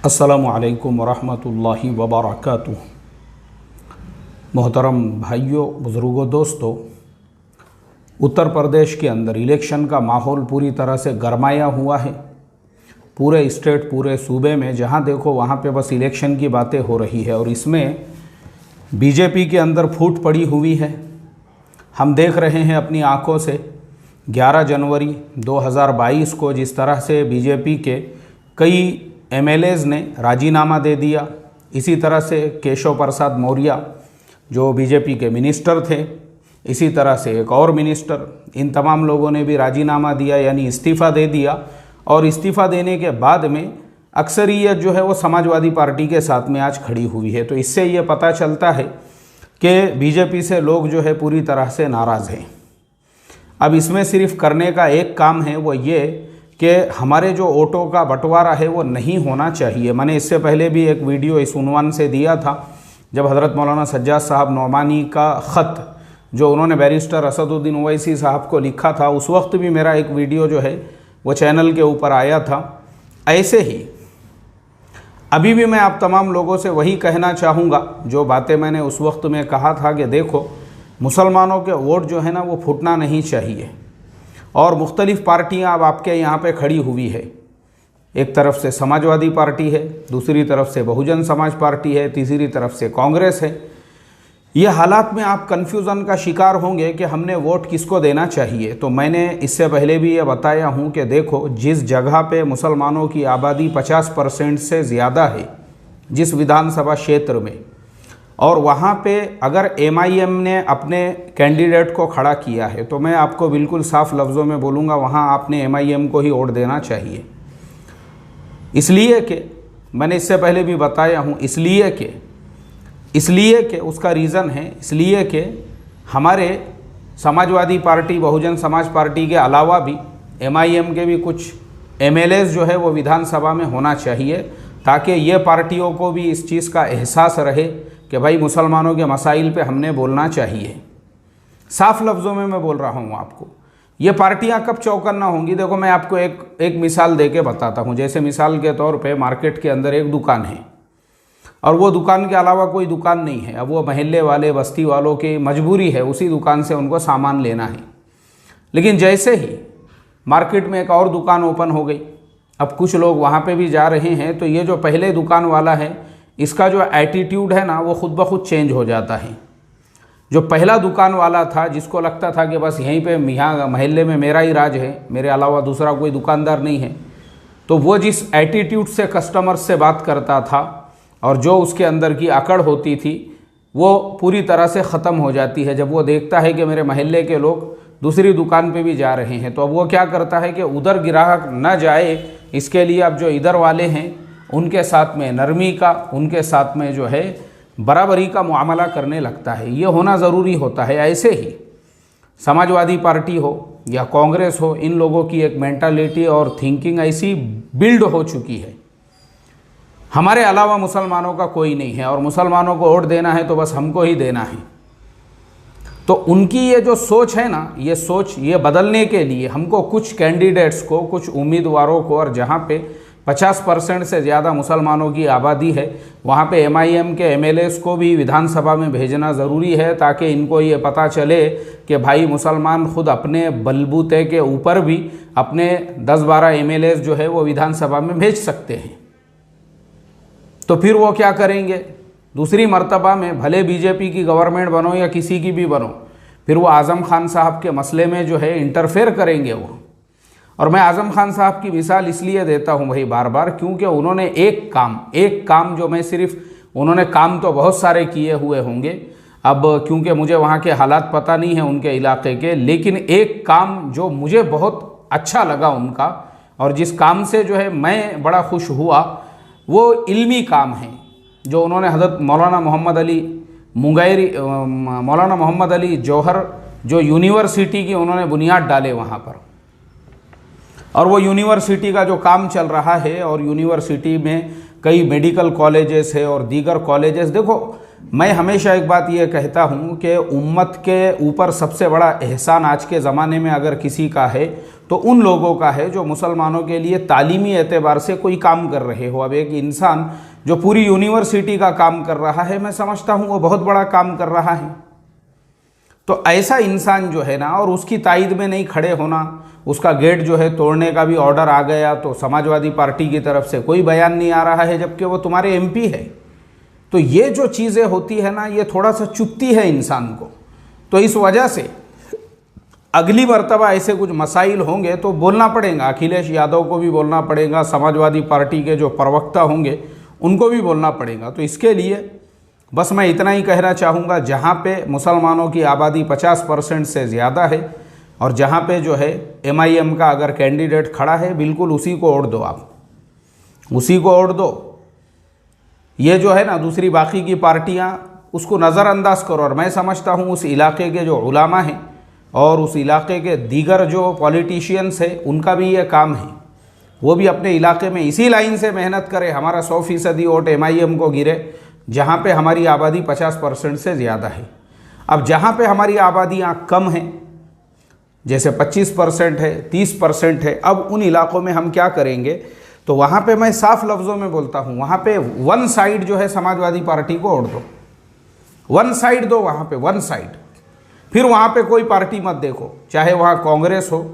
अस्सलामु अलैकुम वरहमतुल्लाहि वबरकातुह। मोहतरम भाइयों, बुज़ुर्गों, दोस्तों, उत्तर प्रदेश के अंदर इलेक्शन का माहौल पूरी तरह से गरमाया हुआ है। पूरे स्टेट, पूरे सूबे में जहां देखो वहां पे बस इलेक्शन की बातें हो रही है और इसमें बीजेपी के अंदर फूट पड़ी हुई है। हम देख रहे हैं अपनी आंखों से 11 जनवरी 2022 को जिस तरह से बीजेपी के कई एमएलएज ने राजीनामा दे दिया। इसी तरह से केशव प्रसाद मौर्य जो बीजेपी के मिनिस्टर थे, इसी तरह से एक और मिनिस्टर, इन तमाम लोगों ने भी राजीनामा दिया, यानी इस्तीफ़ा दे दिया। और इस्तीफ़ा देने के बाद में अक्सरियत जो है वो समाजवादी पार्टी के साथ में आज खड़ी हुई है। तो इससे ये पता चलता है कि बीजेपी से लोग जो है पूरी तरह से नाराज़ हैं। अब इसमें सिर्फ करने का एक काम है, वो ये कि हमारे जो वोटों का बंटवारा है वो नहीं होना चाहिए। मैंने इससे पहले भी एक वीडियो इस उन्वान से दिया था, जब हज़रत मौलाना सज्जाद साहब नौमानी का ख़त जो उन्होंने बैरिस्टर असदुद्दीन ओवैसी साहब को लिखा था, उस वक्त भी मेरा एक वीडियो जो है वो चैनल के ऊपर आया था। ऐसे ही अभी भी मैं आप तमाम लोगों से वही कहना चाहूँगा जो बातें मैंने उस वक्त में कहा था कि देखो, मुसलमानों के वोट जो है ना वो फूटना नहीं चाहिए। और मुख्तलिफ़ पार्टियां अब आपके यहाँ पे खड़ी हुई है। एक तरफ से समाजवादी पार्टी है, दूसरी तरफ से बहुजन समाज पार्टी है, तीसरी तरफ से कांग्रेस है। ये हालात में आप कन्फ्यूज़न का शिकार होंगे कि हमने वोट किसको देना चाहिए। तो मैंने इससे पहले भी ये बताया हूँ कि देखो, जिस जगह पे मुसलमानों की आबादी 50% से ज़्यादा है, जिस विधानसभा क्षेत्र में, और वहाँ पे अगर एमआईएम ने अपने कैंडिडेट को खड़ा किया है तो मैं आपको बिल्कुल साफ लफ्ज़ों में बोलूँगा, वहाँ आपने एमआईएम को ही वोट देना चाहिए। इसलिए कि मैंने इससे पहले भी बताया हूँ, इसलिए कि उसका रीज़न है, इसलिए कि हमारे समाजवादी पार्टी, बहुजन समाज पार्टी के अलावा भी एमआईएम के भी कुछ एमएलएज जो है वो विधानसभा में होना चाहिए, ताकि ये पार्टियों को भी इस चीज़ का एहसास रहे कि भाई मुसलमानों के मसाइल पे हमने बोलना चाहिए। साफ लफ्ज़ों में मैं बोल रहा हूँ आपको। ये पार्टियाँ कब चौकन्ना होंगी, देखो मैं आपको एक मिसाल दे के बताता हूँ। जैसे मिसाल के तौर पे मार्केट के अंदर एक दुकान है और वो दुकान के अलावा कोई दुकान नहीं है। अब वो महल्ले वाले, बस्ती वालों की मजबूरी है, उसी दुकान से उनको सामान लेना है। लेकिन जैसे ही मार्केट में एक और दुकान ओपन हो गई, अब कुछ लोग वहाँ पे भी जा रहे हैं, तो ये जो पहले दुकान वाला है, इसका जो एटीट्यूड है ना वो खुद ब खुद चेंज हो जाता है। जो पहला दुकान वाला था, जिसको लगता था कि बस यहीं पे यहाँ महल्ले में मेरा ही राज है, मेरे अलावा दूसरा कोई दुकानदार नहीं है, तो वो जिस एटीट्यूड से कस्टमर से बात करता था और जो उसके अंदर की अकड़ होती थी, वो पूरी तरह से ख़त्म हो जाती है। जब वो देखता है कि मेरे महल्ले के लोग दूसरी दुकान पे भी जा रहे हैं, तो अब वो क्या करता है कि उधर ग्राहक न जाए, इसके लिए अब जो इधर वाले हैं उनके साथ में नरमी का, उनके साथ में जो है बराबरी का मुआमला करने लगता है। ये होना ज़रूरी होता है। ऐसे ही समाजवादी पार्टी हो या कांग्रेस हो, इन लोगों की एक मेंटालिटी और थिंकिंग ऐसी बिल्ड हो चुकी है, हमारे अलावा मुसलमानों का कोई नहीं है और मुसलमानों को वोट देना है तो बस हमको ही देना है। तो उनकी ये जो सोच है ना, ये सोच ये बदलने के लिए हमको कुछ कैंडिडेट्स को, कुछ उम्मीदवारों को, और जहाँ पे 50% से ज़्यादा मुसलमानों की आबादी है, वहाँ पे एमआईएम के एमएलएस को भी विधानसभा में भेजना ज़रूरी है, ताकि इनको ये पता चले कि भाई मुसलमान खुद अपने बलबूते के ऊपर भी अपने 10-12 एमएलएस जो है वो विधानसभा में भेज सकते हैं। तो फिर वो क्या करेंगे, दूसरी मर्तबा में भले बीजेपी की गवर्नमेंट बनो या किसी की भी बनो, फिर वो आज़म खान साहब के मसले में जो है इंटरफेयर करेंगे वो। और मैं आज़म खान साहब की मिसाल इसलिए देता हूँ भाई बार बार, क्योंकि उन्होंने एक काम जो मैं सिर्फ, उन्होंने काम तो बहुत सारे किए हुए होंगे, अब क्योंकि मुझे वहाँ के हालात पता नहीं है उनके इलाके के, लेकिन एक काम जो मुझे बहुत अच्छा लगा उनका, और जिस काम से जो है मैं बड़ा खुश हुआ, वो इल्मी काम है जो उन्होंने हज़रत मौलाना मोहम्मद अली जौहर जो यूनिवर्सिटी की उन्होंने बुनियाद डाले वहाँ पर। और वो यूनिवर्सिटी का जो काम चल रहा है, और यूनिवर्सिटी में कई मेडिकल कॉलेजेस है और दीगर कॉलेजेस, देखो मैं हमेशा एक बात ये कहता हूँ कि उम्मत के ऊपर सबसे बड़ा एहसान आज के ज़माने में अगर किसी का है तो उन लोगों का है जो मुसलमानों के लिए तालीमी एतबार से कोई काम कर रहे हो। अब एक इंसान जो पूरी यूनिवर्सिटी का काम कर रहा है, मैं समझता हूँ वो बहुत बड़ा काम कर रहा है। तो ऐसा इंसान जो है ना, और उसकी तायद में नहीं खड़े होना, उसका गेट जो है तोड़ने का भी ऑर्डर आ गया तो समाजवादी पार्टी की तरफ से कोई बयान नहीं आ रहा है, जबकि वो तुम्हारे एमपी है। तो ये जो चीज़ें होती है ना, ये थोड़ा सा चुभती है इंसान को। तो इस वजह से अगली मर्तबा ऐसे कुछ मसाइल होंगे तो बोलना पड़ेगा, अखिलेश यादव को भी बोलना पड़ेगा, समाजवादी पार्टी के जो प्रवक्ता होंगे उनको भी बोलना पड़ेगा। तो इसके लिए बस मैं इतना ही कहना चाहूँगा, जहाँ पे मुसलमानों की आबादी 50% से ज़्यादा है और जहाँ पे जो है MIM का अगर कैंडिडेट खड़ा है, बिल्कुल उसी को वोट दो, आप उसी को वोट दो। ये जो है ना दूसरी बाकी की पार्टियां, उसको नज़रअंदाज करो। और मैं समझता हूँ उस इलाके के जो उलामा हैं और उस इलाके के दीगर जो पॉलिटिशियंस हैं, उनका भी ये काम है, वो भी अपने इलाके में इसी लाइन से मेहनत करें, हमारा 100% वोट MIM को गिरे, जहाँ पे हमारी आबादी 50% से ज़्यादा है। अब जहाँ पे हमारी आबादियाँ कम हैं, जैसे 25% है, 30% है, अब उन इलाकों में हम क्या करेंगे? तो वहाँ पे मैं साफ लफ्ज़ों में बोलता हूँ, वहाँ पे वन साइड जो है समाजवादी पार्टी को वोट दो, वन साइड दो वहाँ पे, वन साइड। फिर वहाँ पे कोई पार्टी मत देखो, चाहे वहाँ कांग्रेस हो,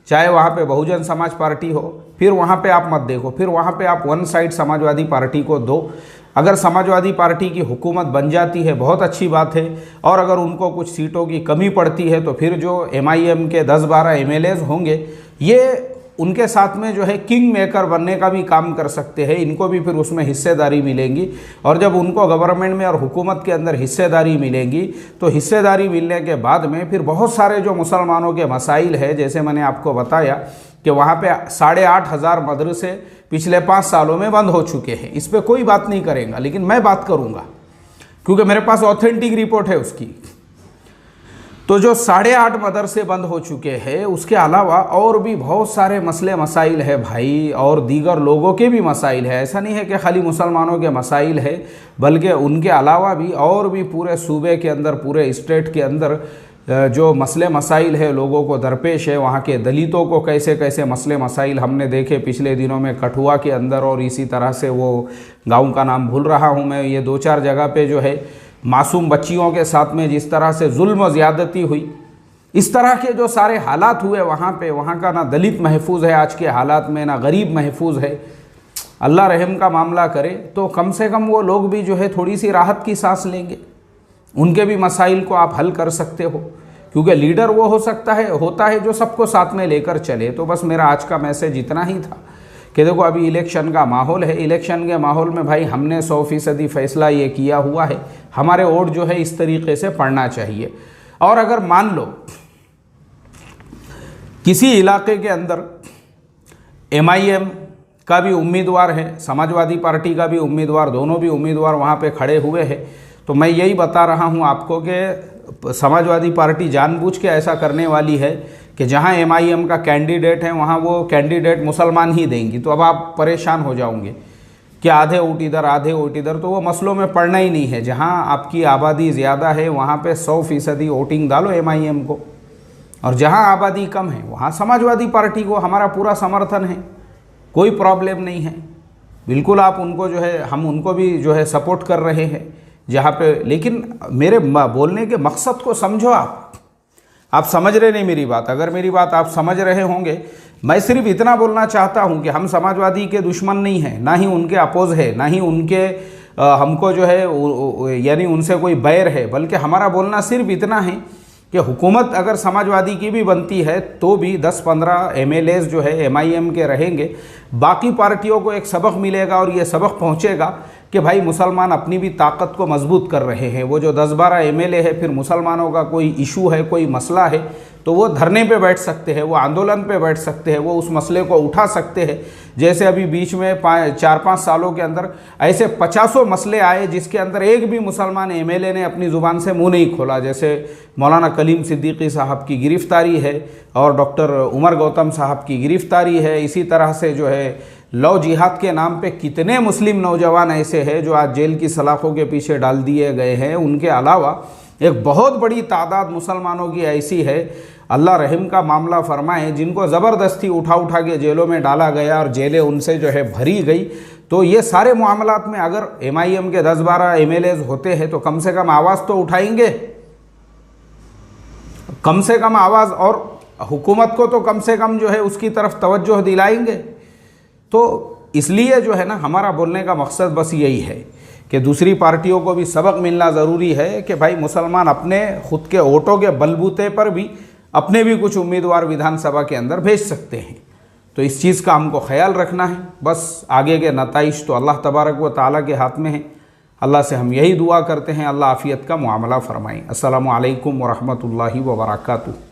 चाहे वहाँ पे बहुजन समाज पार्टी हो, फिर वहाँ पे आप मत देखो, फिर वहाँ पे आप वन साइड समाजवादी पार्टी को दो। अगर समाजवादी पार्टी की हुकूमत बन जाती है, बहुत अच्छी बात है, और अगर उनको कुछ सीटों की कमी पड़ती है तो फिर जो MIM के 10-12 MLAs होंगे, ये उनके साथ में जो है किंग मेकर बनने का भी काम कर सकते हैं, इनको भी फिर उसमें हिस्सेदारी मिलेंगी। और जब उनको गवर्नमेंट में और हुकूमत के अंदर हिस्सेदारी मिलेंगी तो हिस्सेदारी मिलने के बाद में फिर बहुत सारे जो मुसलमानों के मसाइल है, जैसे मैंने आपको बताया कि वहाँ पे 8,500 मदरसे पिछले 5 सालों में बंद हो चुके हैं। इस पर कोई बात नहीं करेगा, लेकिन मैं बात करूँगा क्योंकि मेरे पास ऑथेंटिक रिपोर्ट है उसकी। तो जो 8.5 मदरसे बंद हो चुके हैं, उसके अलावा और भी बहुत सारे मसले मसाइल है भाई, और दीगर लोगों के भी मसाइल है। ऐसा नहीं है कि खाली मुसलमानों के मसाइल है, बल्कि उनके अलावा भी और भी पूरे सूबे के अंदर, पूरे स्टेट के अंदर जो मसले मसाइल है लोगों को दरपेश है। वहाँ के दलितों को कैसे कैसे मसले मसाइल हमने देखे पिछले दिनों में कठुआ के अंदर, और इसी तरह से वो गाँव का नाम भूल रहा हूँ मैं, ये 2-4 जगह पे जो है मासूम बच्चियों के साथ में जिस तरह से जुल्म ज़्यादती हुई, इस तरह के जो सारे हालात हुए वहाँ पे, वहाँ का ना दलित महफूज है आज के हालात में, ना गरीब महफूज है। अल्लाह रहम का मामला करे तो कम से कम वो लोग भी जो है थोड़ी सी राहत की सांस लेंगे, उनके भी मसाइल को आप हल कर सकते हो, क्योंकि लीडर वो होता है जो सबको साथ में लेकर चले। तो बस मेरा आज का मैसेज इतना ही था कि देखो अभी इलेक्शन का माहौल है, इलेक्शन के माहौल में भाई हमने 100% फैसला ये किया हुआ है, हमारे वोट जो है इस तरीके से पड़ना चाहिए। और अगर मान लो किसी इलाके के अंदर MIM का भी उम्मीदवार है, समाजवादी पार्टी का भी उम्मीदवार, दोनों भी उम्मीदवार वहाँ पे खड़े हुए हैं, तो मैं यही बता रहा हूँ आपको कि समाजवादी पार्टी जानबूझ के ऐसा करने वाली है कि जहाँ MIM का कैंडिडेट है वहाँ वो कैंडिडेट मुसलमान ही देंगी। तो अब आप परेशान हो जाओगे कि आधे वोट इधर आधे वोट इधर, तो वो मसलों में पड़ना ही नहीं है। जहाँ आपकी आबादी ज़्यादा है वहाँ पे 100% वोटिंग डालो MIM को, और जहाँ आबादी कम है वहाँ समाजवादी पार्टी को हमारा पूरा समर्थन है, कोई प्रॉब्लम नहीं है। बिल्कुल आप उनको जो है, हम उनको भी जो है सपोर्ट कर रहे हैं जहाँ पे। लेकिन मेरे बोलने के मकसद को समझो, आप समझ रहे नहीं मेरी बात। अगर मेरी बात आप समझ रहे होंगे, मैं सिर्फ इतना बोलना चाहता हूँ कि हम समाजवादी के दुश्मन नहीं हैं, ना ही उनके अपोज है, ना ही उनके हमको जो है यानी उनसे कोई बैर है, बल्कि हमारा बोलना सिर्फ इतना है कि हुकूमत अगर समाजवादी की भी बनती है तो भी 10-15 MLAs जो है MIM के रहेंगे। बाकी पार्टियों को एक सबक मिलेगा और ये सबक पहुँचेगा कि भाई मुसलमान अपनी भी ताकत को मजबूत कर रहे हैं। वो जो 10-12 MLA है, फिर मुसलमानों का कोई इशू है, कोई मसला है, तो वो धरने पे बैठ सकते हैं, वो आंदोलन पे बैठ सकते हैं, वो उस मसले को उठा सकते हैं। जैसे अभी बीच में 4-5 सालों के अंदर ऐसे 50 मसले आए जिसके अंदर एक भी मुसलमान MLA ने अपनी ज़ुबान से मुंह नहीं खोला। जैसे मौलाना कलीम सिद्दीकी साहब की गिरफ़्तारी है और डॉक्टर उमर गौतम साहब की गिरफ़्तारी है। इसी तरह से जो है लव जिहाद के नाम पे कितने मुस्लिम नौजवान ऐसे हैं जो आज जेल की सलाखों के पीछे डाल दिए गए हैं। उनके अलावा एक बहुत बड़ी तादाद मुसलमानों की ऐसी है, अल्लाह रहम का मामला फरमाए, जिनको ज़बरदस्ती उठा के जेलों में डाला गया और जेलें उनसे जो है भरी गई। तो ये सारे मामलात में अगर MIM के 10-12 MLAs होते हैं तो कम से कम आवाज़ तो उठाएंगे, कम से कम आवाज़, और हुकूमत को तो कम से कम जो है उसकी तरफ तवज्जो दिलाएंगे। तो इसलिए जो है ना, हमारा बोलने का मकसद बस यही है कि दूसरी पार्टियों को भी सबक मिलना ज़रूरी है कि भाई मुसलमान अपने खुद के वोटों के बलबूते पर भी अपने भी कुछ उम्मीदवार विधानसभा के अंदर भेज सकते हैं। तो इस चीज़ का हमको ख्याल रखना है। बस आगे के नताइज तो अल्लाह तबारक व तआला के हाथ में है। अल्लाह से हम यही दुआ करते हैं, अल्लाह आफ़ियत का मुआमला फ़रमाएं। अस्सलामु अलैकुम व रहमतुल्लाहि व बरकातुहू।